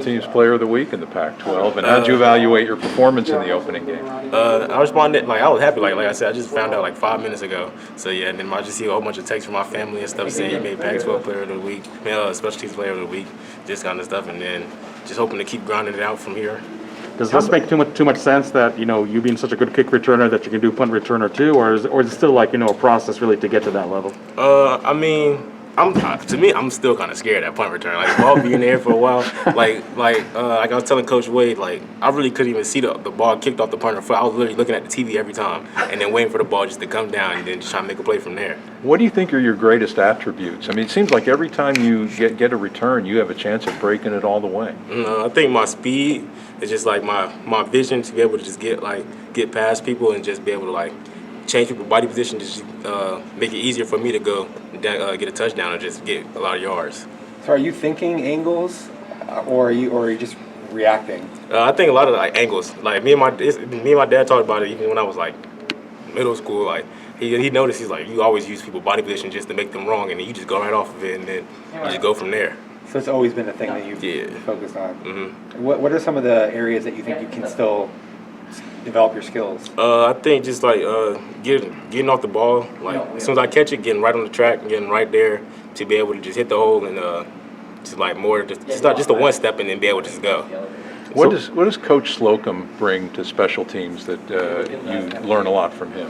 Team's Player of the Week in the Pac-12, and how'd you evaluate your performance in the opening game? I responded I was happy. Like I said, I just found out like 5 minutes ago. So yeah, and then I just see a whole bunch of texts from my family and stuff saying he made Pac-12 Player of the Week, Special Teams Player of the Week, this kind of stuff, and then just hoping to keep grinding it out from here. Does this make too much sense that you being such a good kick returner that you can do punt returner too, or is it still like a process really to get to that level? I mean, to me, I'm still kind of scared at punt return. Like the ball being there for a while, like I was telling Coach Wade, like I really couldn't even see the ball kicked off the punter foot. I was literally looking at the TV every time and then waiting for the ball just to come down and then just trying to make a play from there. What do you think are your greatest attributes? I mean, it seems like every time you get a return, you have a chance of breaking it all the way. I think my speed is just like my vision to be able to just get past people and just be able to change people's body position to just make it easier for me to go get a touchdown and just get a lot of yards. So are you thinking angles, or are you just reacting? I think a lot of angles. Like me and my dad talked about it even when I was middle school. Like he noticed, he's like, you always use people's body position just to make them wrong, and then you just go right off of it, and then you just go from there. So it's always been a thing that you've focused on. Mm-hmm. What are some of the areas that you think you can still develop your skills? I think just getting off the ball, as soon as I catch it, getting right on the track, and getting right there to be able to just hit the hole and just a one step and then be able to just go. What does Coach Slocum bring to special teams that you learn a lot from him?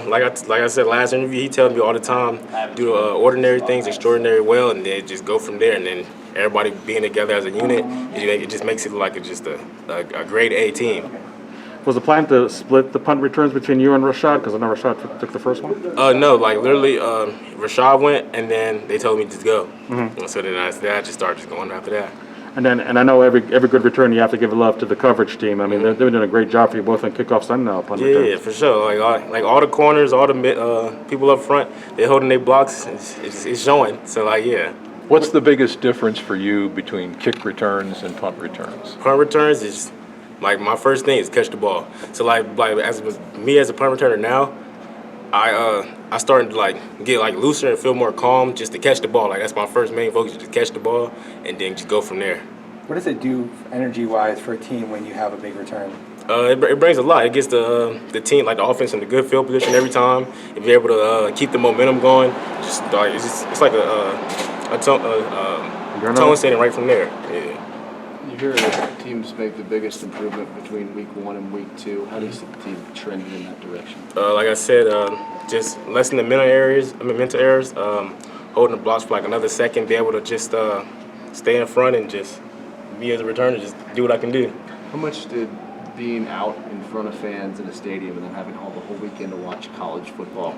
Like I said last interview, he tells me all the time, do ordinary things extraordinary well, and then just go from there. And then everybody being together as a unit, it just makes it look like it's just a grade A team. Was the plan to split the punt returns between you and Rashad? Because I know Rashad took the first one. No, literally, Rashad went, and then they told me to go. Mm-hmm. So then I just started going after that. And I know every good return you have to give love to the coverage team. I mean, they've been doing a great job for you both on kickoffs and punt returns. Yeah, for sure. All the corners, all the people up front, they're holding their blocks. It's showing. So yeah. What's the biggest difference for you between kick returns and punt returns? Punt returns is my first thing is catch the ball. So as a punt returner now, I started to get looser and feel more calm just to catch the ball. That's my first main focus, just catch the ball and then just go from there. What does it do energy-wise for a team when you have a big return? It brings a lot. It gets the team, the offense, in the good field position every time. If you're able to keep the momentum going, it's like a tone setting right from there. Yeah. You hear that teams make the biggest improvement between week 1 and week 2. How do you see the team trending in that direction? Like I said, just lessen the mental errors, holding the blocks for another second, be able to just stay in front and just be as a returner, just do what I can do. How much did being out in front of fans in a stadium and then having all the whole weekend to watch college football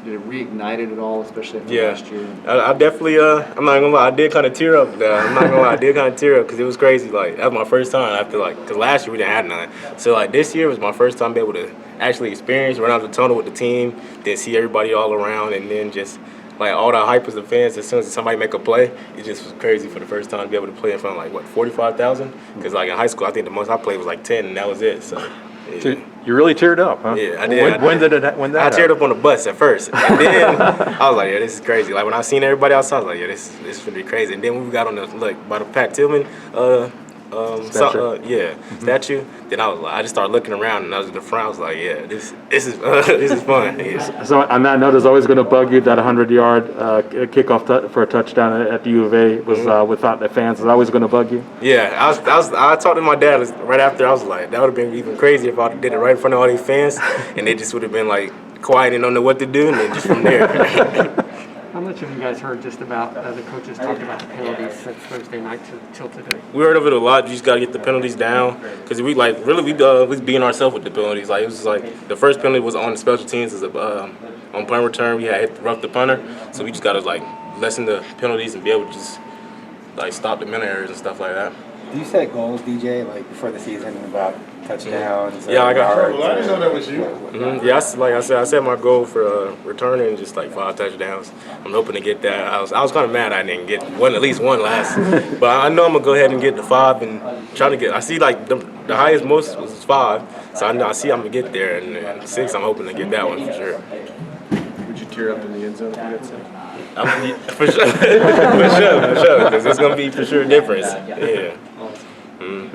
did it reignite it at all, especially after last year? I definitely, I'm not gonna lie, I did kind of tear up. Because it was crazy. That was my first time after, because last year we didn't have none. So, this year was my first time being able to actually experience, run out the tunnel with the team, then see everybody all around, and then just, all the hype as the fans, as soon as somebody make a play, it just was crazy for the first time to be able to play in front of, 45,000? Because, in high school, I think the most I played was, 10, and that was it, so. Yeah. So you really teared up, huh? Yeah, I did. When did that I teared up on the bus at first, and then I was like, "Yeah, this is crazy." When I seen everybody outside, I was like, "Yeah, this is gonna be crazy." And then when we got on the by the Pac-12's statue. Then I just started looking around, and I was in the front. I was like, "Yeah, this is this is fun." Yeah. So on that note, it's always going to bug you that 100-yard kickoff for a touchdown at the U of A was without the fans. Is always going to bug you? Yeah, I talked to my dad right after. I was like, that would have been even crazy if I did it right in front of all these fans, and they just would have been quiet and don't know what to do, and then just from there. How much have you guys heard just about the coaches talking about the penalties since Thursday night till today? We heard of it a lot. You just got to get the penalties down because we was being ourselves with the penalties. It was the first penalty was on the special teams as on punt return. We had rough the punter, so we just got to lessen the penalties and be able to just stop the mental errors and stuff like that. Do you set goals, DJ, before the season about touchdowns? Yeah, I got hurt. Well, I didn't know that was you. Mm-hmm. Yeah, like I said, I set my goal for returning just 5 touchdowns. I'm hoping to get that. I was kind of mad I didn't get at least one last, but I know I'm gonna go ahead and get the 5 and try to get. I see the highest most was 5, so I see I'm gonna get there, and 6 I'm hoping to get that one for sure. Would you tear up in the end zone if you got 6? For sure, for sure, because it's gonna be for sure a difference. Yeah. Awesome.